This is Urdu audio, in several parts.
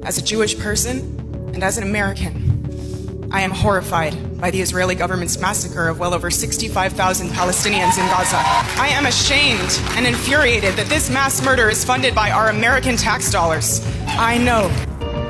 As a Jewish person and as an American, I am horrified by the Israeli government's massacre of well over 65,000 Palestinians in Gaza. I am ashamed and infuriated that this mass murder is funded by our American tax dollars. I know.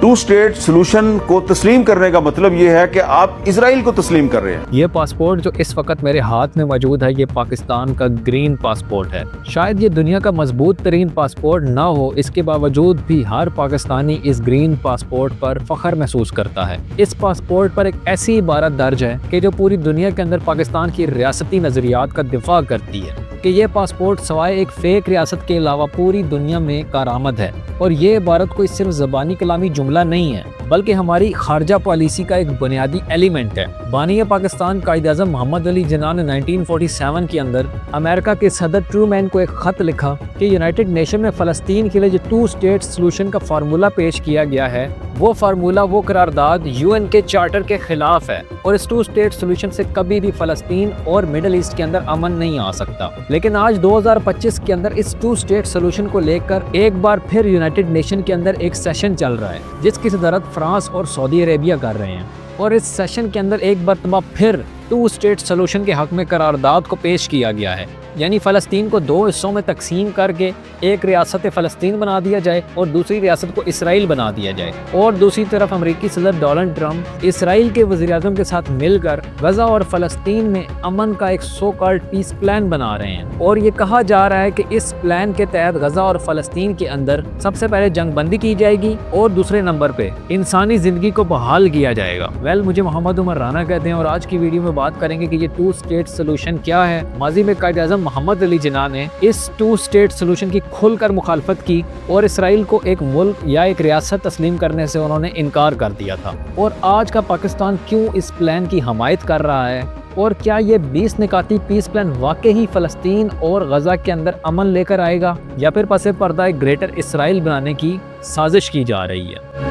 To state solution کو تسلیم کرنے کا مطلب یہ ہے کہ آپ اسرائیل کو تسلیم کر رہے ہیں. یہ پاسپورٹ جو اس وقت میرے ہاتھ میں موجود ہے یہ پاکستان کا گرین پاسپورٹ ہے. شاید یہ دنیا کا مضبوط ترین پاسپورٹ نہ ہو، اس کے باوجود بھی ہر پاکستانی اس گرین پاسپورٹ پر فخر محسوس کرتا ہے. اس پاسپورٹ پر ایک ایسی عبارت درج ہے کہ جو پوری دنیا کے اندر پاکستان کی ریاستی نظریات کا دفاع کرتی ہے کہ یہ پاسپورٹ سوائے ایک فیک ریاست کے علاوہ پوری دنیا میں کارآمد ہے. اور یہ عبارت کوئی صرف زبانی کلامی جملہ نہیں ہے بلکہ ہماری خارجہ پالیسی کا ایک بنیادی ایلیمنٹ ہے. بانی پاکستان قائد اعظم محمد علی جناح نے 1947 کے اندر امریکہ کے صدر ٹرومین کو ایک خط لکھا کہ یونائٹڈ نیشن میں فلسطین کے لیے جو ٹو اسٹیٹ سولوشن کا فارمولا پیش کیا گیا ہے وہ فارمولا وہ قرارداد UN کے چارٹر کے خلاف ہے اور اس ٹو اسٹیٹ سولوشن سے کبھی بھی فلسطین اور مڈل ایسٹ کے اندر امن نہیں آ سکتا. لیکن آج 2025 کے اندر اس ٹو اسٹیٹ سولوشن کو لے کر ایک بار پھر یونائٹڈ نیشن کے اندر ایک سیشن چل رہا ہے جس کی صدارت فرانس اور سعودی عربیہ کر رہے ہیں. اور اس سیشن کے اندر ایک مرتبہ پھر ٹو اسٹیٹ سولوشن کے حق میں قرارداد کو پیش کیا گیا ہے. یعنی فلسطین کو دو حصوں میں تقسیم کر کے ایک ریاست فلسطین بنا دیا جائے اور دوسری ریاست کو اسرائیل بنا دیا جائے. اور دوسری طرف امریکی صدر ڈونلڈ ٹرمپ اسرائیل کے وزیر اعظم کے ساتھ مل کر غزہ اور فلسطین میں امن کا ایک سو کالڈ پیس پلان بنا رہے ہیں. اور یہ کہا جا رہا ہے کہ اس پلان کے تحت غزہ اور فلسطین کے اندر سب سے پہلے جنگ بندی کی جائے گی اور دوسرے نمبر پہ انسانی زندگی کو بحال کیا جائے گا. مجھے محمد عمر رانا کہتے ہیں اور آج کی ویڈیو میں بات کریں گے کہ یہ ٹو اسٹیٹ سولوشن کیا ہے. ماضی میں قائد اعظم محمد علی جناح نے اس ٹو اسٹیٹ سولوشن کی کھل کر مخالفت کی اور اسرائیل کو ایک ملک یا ایک ریاست تسلیم کرنے سے انہوں نے انکار کر دیا تھا. اور آج کا پاکستان کیوں اس پلان کی حمایت کر رہا ہے اور کیا یہ 20 نکاتی پیس پلان واقعی فلسطین اور غزہ کے اندر امن لے کر آئے گا یا پھر پس پردہ ایک گریٹر اسرائیل بنانے کی سازش کی جا رہی ہے.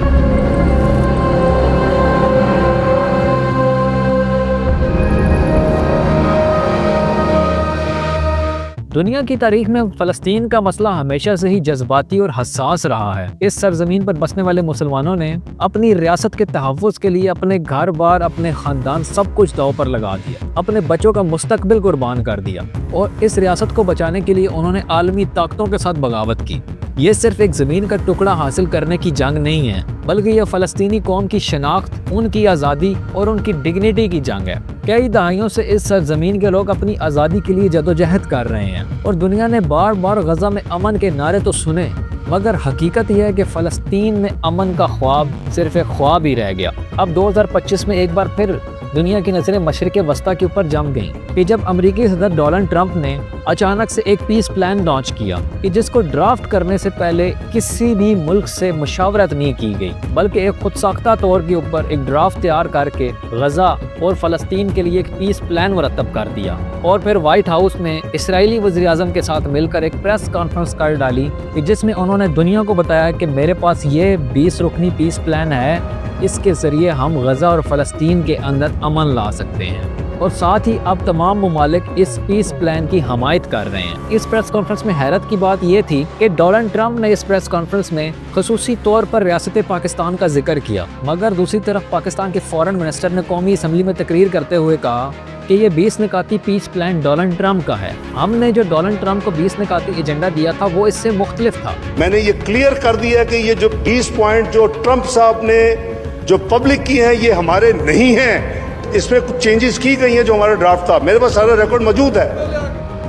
دنیا کی تاریخ میں فلسطین کا مسئلہ ہمیشہ سے ہی جذباتی اور حساس رہا ہے. اس سرزمین پر بسنے والے مسلمانوں نے اپنی ریاست کے تحفظ کے لیے اپنے گھر بار، اپنے خاندان سب کچھ داؤ پر لگا دیا، اپنے بچوں کا مستقبل قربان کر دیا اور اس ریاست کو بچانے کے لیے انہوں نے عالمی طاقتوں کے ساتھ بغاوت کی. یہ صرف ایک زمین کا ٹکڑا حاصل کرنے کی جنگ نہیں ہے بلکہ یہ فلسطینی قوم کی شناخت، ان کی آزادی اور ان کی ڈگنیٹی کی جنگ ہے. کئی دہائیوں سے اس سرزمین کے لوگ اپنی آزادی کے لیے جدوجہد کر رہے ہیں اور دنیا نے بار بار غزہ میں امن کے نعرے تو سنے مگر حقیقت یہ ہے کہ فلسطین میں امن کا خواب صرف ایک خواب ہی رہ گیا. اب 2025 میں ایک بار پھر دنیا کی نظریں مشرق وسطیٰ کے اوپر جم گئیں کہ جب امریکی صدر ڈونلڈ ٹرمپ نے اچانک سے ایک پیس پلان لانچ کیا کہ جس کو ڈرافٹ کرنے سے پہلے کسی بھی ملک سے مشاورت نہیں کی گئی بلکہ ایک خود ساختہ طور کے اوپر ایک ڈرافٹ تیار کر کے غزہ اور فلسطین کے لیے ایک پیس پلان مرتب کر دیا. اور پھر وائٹ ہاؤس میں اسرائیلی وزیر اعظم کے ساتھ مل کر ایک پریس کانفرنس کر ڈالی کہ جس میں انہوں نے دنیا کو بتایا کہ میرے پاس یہ 20 رکنی پیس پلان ہے، اس کے ذریعے ہم غزہ اور فلسطین کے اندر امن لا سکتے ہیں. اور ساتھ ہی اب تمام ممالک اس پیس پلان کی حمایت کر رہے ہیں. اس پریس کانفرنس میں حیرت کی بات یہ تھی کہ ڈونلڈ ٹرمپ نے اس پریس کانفرنس میں خصوصی طور پر ریاست پاکستان کا ذکر کیا مگر دوسری طرف پاکستان کے فارن منسٹر نے قومی اسمبلی میں تقریر کرتے ہوئے کہا کہ یہ 20 نکاتی پیس پلان ڈونلڈ ٹرمپ کا ہے. ہم نے جو ڈونلڈ ٹرمپ کو 20 نکاتی ایجنڈا دیا تھا وہ اس سے مختلف تھا. میں نے یہ کلیئر کر دیا کہ یہ جو 20 پوائنٹ جو ٹرمپ صاحب نے جو پبلک کی ہیں یہ ہمارے نہیں ہیں. اس میں کچھ چینجز کی گئی ہیں جو ہمارا ڈرافٹ تھا. میرے پاس سارا ریکارڈ موجود ہے.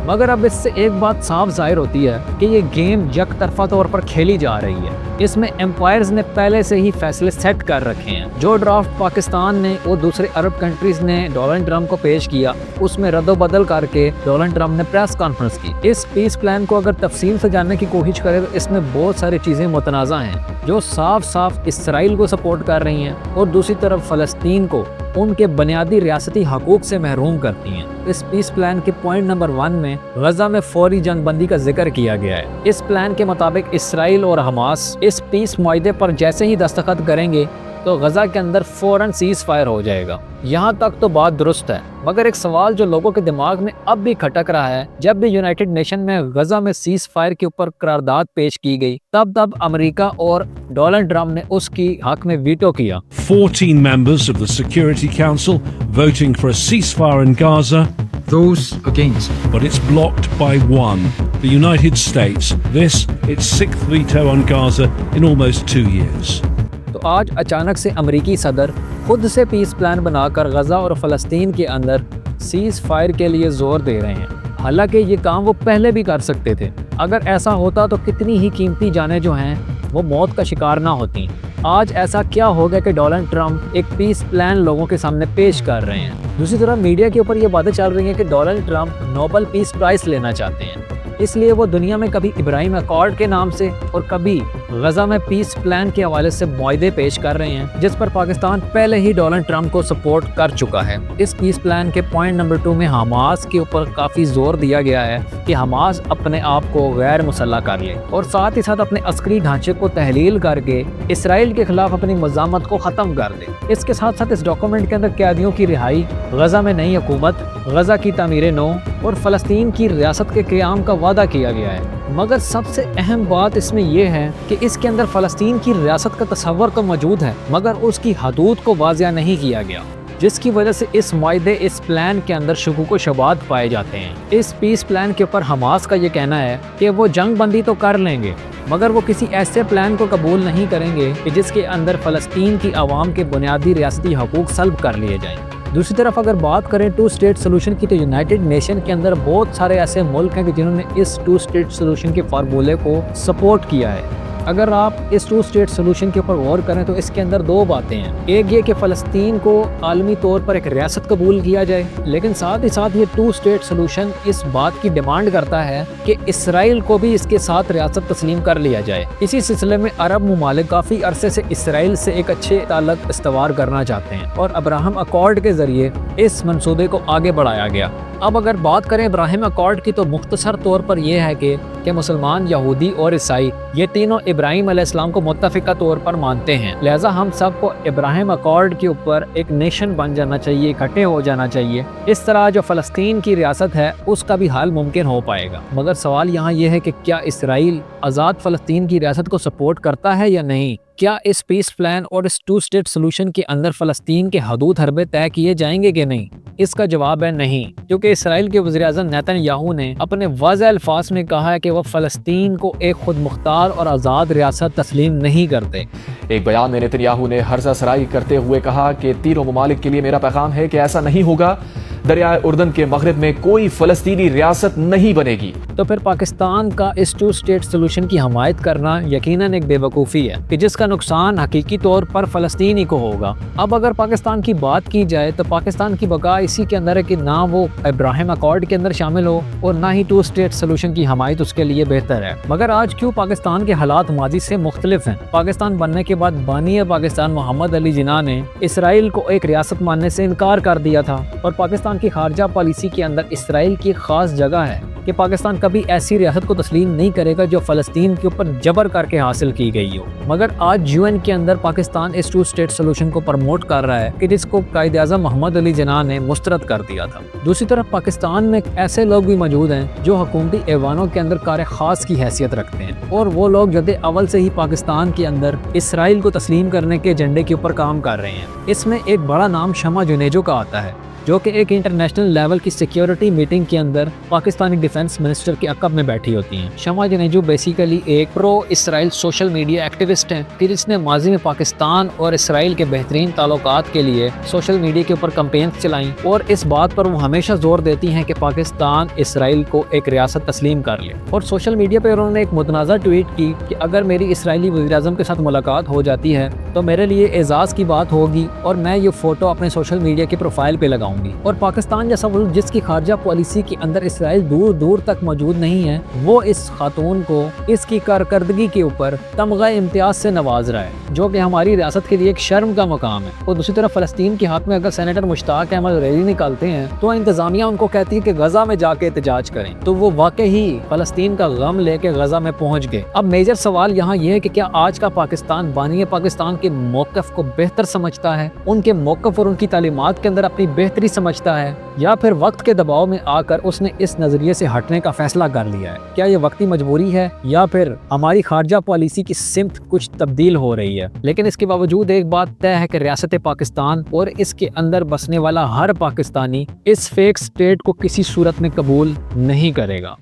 مگر اب اس سے ایک بات صاف ظاہر ہوتی ہے کہ یہ گیم یک طرفہ طور پر کھیلی جا رہی ہے. اس میں امپائرز نے پہلے سے ہی فیصلے سیٹ کر رکھے ہیں. جو ڈرافٹ پاکستان نے اور دوسرے عرب کنٹریز نے ڈونلڈ ٹرمپ کو پیش کیا اس میں رد و بدل کر کے ڈونلڈ ٹرمپ نے پریس کانفرنس کی. اس پیس پلان کو اگر تفصیل سے جاننے کی کوشش کرے تو اس میں بہت ساری چیزیں متنازع ہیں جو صاف صاف اسرائیل کو سپورٹ کر رہی ہیں اور دوسری طرف فلسطین کو ان کے بنیادی ریاستی حقوق سے محروم کرتی ہیں. اس پیس پلان کے پوائنٹ نمبر 1 میں غزہ میں فوری جنگ بندی کا ذکر کیا گیا ہے. اس پلان کے مطابق اسرائیل اور حماس اس پیس معاہدے پر جیسے ہی دستخط کریں گے تو تو غزہ کے اندر فوراً سیز فائر ہو جائے گا۔ یہاں تک تو بات درست ہے، مگر ایک سوال جو لوگوں کے دماغ میں اب بھی کھٹک رہا ہے، جب بھی یونائٹڈ نیشن میں غزہ میں سیز فائر کے اوپر قرارداد پیش کی گئی تب امریکہ اور ڈونلڈ ٹرمپ نے اس کی حق میں ویٹو کیا۔ 14 members of the Security Council voting for a ceasefire in Gaza, Those against. but it's blocked by one, the United States. This, its 6th veto on Gaza in almost 2 years. تو آج اچانک سے امریکی صدر خود سے پیس پلان بنا کر غزہ اور فلسطین کے اندر سیز فائر کے لیے زور دے رہے ہیں، حالانکہ یہ کام وہ پہلے بھی کر سکتے تھے۔ اگر ایسا ہوتا تو کتنی ہی قیمتی جانیں جو ہیں وہ موت کا شکار نہ ہوتی۔ آج ایسا کیا ہو گیا کہ ڈونلڈ ٹرمپ ایک پیس پلان لوگوں کے سامنے پیش کر رہے ہیں؟ دوسری طرف میڈیا کے اوپر یہ باتیں چل رہی ہیں کہ ڈونلڈ ٹرمپ نوبل پیس پرائز لینا چاہتے ہیں، اس لیے وہ دنیا میں کبھی ابراہیم اکارڈ کے نام سے اور کبھی غزہ میں پیس پلان کے حوالے سے معاہدے پیش کر رہے ہیں، جس پر پاکستان پہلے ہی ڈونلڈ ٹرمپ کو سپورٹ کر چکا ہے۔ اس پیس پلان کے پوائنٹ نمبر 2 میں حماس کے اوپر کافی زور دیا گیا ہے کہ حماس اپنے آپ کو غیر مسلح کر لے اور ساتھ ہی ساتھ اپنے عسکری ڈھانچے کو تحلیل کر کے اسرائیل کے خلاف اپنی مزاحمت کو ختم کر دے۔ اس کے ساتھ ساتھ اس ڈاکومنٹ کے اندر قیدیوں کی رہائی، غزہ میں نئی حکومت، غزہ کی تعمیر نو اور فلسطین کی ریاست کے قیام کا وعدہ کیا گیا ہے۔ مگر سب سے اہم بات اس میں یہ ہے کہ اس کے اندر فلسطین کی ریاست کا تصور تو موجود ہے، مگر اس کی حدود کو واضح نہیں کیا گیا، جس کی وجہ سے اس معاہدے اس پلان کے اندر شکوک و شبہات پائے جاتے ہیں۔ اس پیس پلان کے اوپر حماس کا یہ کہنا ہے کہ وہ جنگ بندی تو کر لیں گے، مگر وہ کسی ایسے پلان کو قبول نہیں کریں گے کہ جس کے اندر فلسطین کی عوام کے بنیادی ریاستی حقوق سلب کر لیے جائیں۔ دوسری طرف اگر بات کریں 2 اسٹیٹ سولوشن کی، تو یونائٹڈ نیشن کے اندر بہت سارے ایسے ملک ہیں کہ جنہوں نے اس 2 اسٹیٹ سولوشن کے فارمولے کو سپورٹ کیا ہے۔ اگر آپ اس 2 اسٹیٹ سولوشن کے اوپر غور کریں تو اس کے اندر 2 باتیں ہیں۔ ایک یہ کہ فلسطین کو عالمی طور پر ایک ریاست قبول کیا جائے، لیکن ساتھ ہی ساتھ یہ 2 اسٹیٹ سولوشن اس بات کی ڈیمانڈ کرتا ہے کہ اسرائیل کو بھی اس کے ساتھ ریاست تسلیم کر لیا جائے۔ اسی سلسلے میں عرب ممالک کافی عرصے سے اسرائیل سے ایک اچھے تعلق استوار کرنا چاہتے ہیں اور ابراہم اکارڈ کے ذریعے اس منصوبے کو آگے بڑھایا گیا۔ اب اگر بات کریں ابراہیم اکارڈ کی تو مختصر طور پر یہ ہے کہ مسلمان، یہودی اور عیسائی یہ تینوں ابراہیم علیہ السلام کو متفقہ طور پر مانتے ہیں، لہٰذا ہم سب کو ابراہیم اکارڈ کے اوپر ایک نیشن بن جانا چاہیے، اکٹھے ہو جانا چاہیے۔ اس طرح جو فلسطین کی ریاست ہے اس کا بھی حل ممکن ہو پائے گا۔ مگر سوال یہاں یہ ہے کہ کیا اسرائیل آزاد فلسطین کی ریاست کو سپورٹ کرتا ہے یا نہیں؟ کیا اس پیس پلان اور اس 2 اسٹیٹ سولوشن کے اندر فلسطین کے حدود حربے طے کیے جائیں گے کہ نہیں؟ اس کا جواب ہے نہیں، کیونکہ اسرائیل کے وزیر اعظم نیتن یاہو نے اپنے واضح الفاظ میں کہا ہے کہ وہ فلسطین کو ایک خود مختار اور آزاد ریاست تسلیم نہیں کرتے۔ ایک بیان میں نیتن یاہو نے ہرزہ سرائی کرتے ہوئے کہا کہ تینوں ممالک کے لیے میرا پیغام ہے کہ ایسا نہیں ہوگا، دریائے اردن کے مغرب میں کوئی فلسطینی ریاست نہیں بنے گی۔ تو پھر پاکستان کا اس 2 اسٹیٹ سولوشن کی حمایت کرنا یقیناً ایک بے وقوفی ہے کہ جس کا نقصان حقیقی طور پر فلسطینی کو ہوگا۔ اب اگر پاکستان کی بات کی جائے تو پاکستان کی بقا اسی کے اندر ہے کہ نہ وہ ابراہیم اکارڈ کے اندر شامل ہو اور نہ ہی 2 اسٹیٹ سولوشن کی حمایت اس کے لیے بہتر ہے۔ مگر آج کیوں پاکستان کے حالات ماضی سے مختلف ہیں؟ پاکستان بننے کے بعد بانی پاکستان محمد علی جناح نے اسرائیل کو ایک ریاست ماننے سے انکار کر دیا تھا، اور پاکستان کی خارجہ پالیسی کے اندر اسرائیل کی خاص جگہ ہے کہ پاکستان کبھی ایسی ریاست کو تسلیم نہیں کرے گا جو فلسطین کے اوپر جبر کر کے حاصل کی گئی ہو۔ مگر آج UN کے اندر پاکستان اس 2 اسٹیٹ سولوشن کو پروموٹ کر رہا ہے کہ جس کو قائد اعظم محمد علی جناح نے مسترد کر دیا تھا۔ دوسری طرف پاکستان میں ایسے لوگ بھی موجود ہیں جو حکومتی ایوانوں کے اندر کار خاص کی حیثیت رکھتے ہیں، اور وہ لوگ جد اول سے ہی پاکستان کے اندر اسرائیل کو تسلیم کرنے کے ایجنڈے کے اوپر کام کر رہے ہیں۔ اس میں ایک بڑا نام شمع جنیجو کا آتا ہے، جو کہ ایک انٹرنیشنل لیول کی سیکیورٹی میٹنگ کے اندر پاکستانی ڈیفنس منسٹر کے عقب میں بیٹھی ہوتی ہیں۔ شمع جنیجو بیسیکلی ایک پرو اسرائیل سوشل میڈیا ایکٹیوسٹ ہیں کہ جس نے ماضی میں پاکستان اور اسرائیل کے بہترین تعلقات کے لیے سوشل میڈیا کے اوپر کمپینز چلائیں، اور اس بات پر وہ ہمیشہ زور دیتی ہیں کہ پاکستان اسرائیل کو ایک ریاست تسلیم کر لے۔ اور سوشل میڈیا پہ انہوں نے ایک متنازع ٹویٹ کی کہ اگر میری اسرائیلی وزیر اعظم کے ساتھ ملاقات ہو جاتی ہے تو میرے لیے اعزاز کی بات ہوگی، اور میں یہ فوٹو اپنے سوشل میڈیا کے پروفائل پہ لگاؤں گی۔ اور پاکستان جیسا ملک جس کی خارجہ پالیسی کے اندر اسرائیل دور دور تک موجود نہیں ہے، وہ اس خاتون کو اس کی کارکردگی کے اوپر تمغہ امتیاز سے نواز رہا ہے، جو کہ ہماری ریاست کے لیے ایک شرم کا مقام ہے۔ اور دوسری طرف فلسطین کے ہاتھ میں اگر سینیٹر مشتاق احمد ریلی نکالتے ہیں تو انتظامیہ ان کو کہتی ہے کہ غزہ میں جا کے احتجاج کریں، تو وہ واقعی فلسطین کا غم لے کے غزہ میں پہنچ گئے۔ اب میجر سوال یہاں یہ ہے کہ کیا آج کا پاکستان بانی پاکستان کے موقف کو بہتر سمجھتا ہے، ان کے موقف اور ان کی تعلیمات کے اندر اپنی بہتری سمجھتا ہے، یا پھر وقت کے دباؤ میں آ کر اس نے اس نظریے سے ہٹنے کا فیصلہ کر لیا ہے؟ کیا یہ وقتی مجبوری ہے یا پھر ہماری خارجہ پالیسی کی سمت کچھ تبدیل ہو رہی ہے؟ لیکن اس کے باوجود ایک بات طے ہے کہ ریاست پاکستان اور اس کے اندر بسنے والا ہر پاکستانی اس فیک سٹیٹ کو کسی صورت میں قبول نہیں کرے گا۔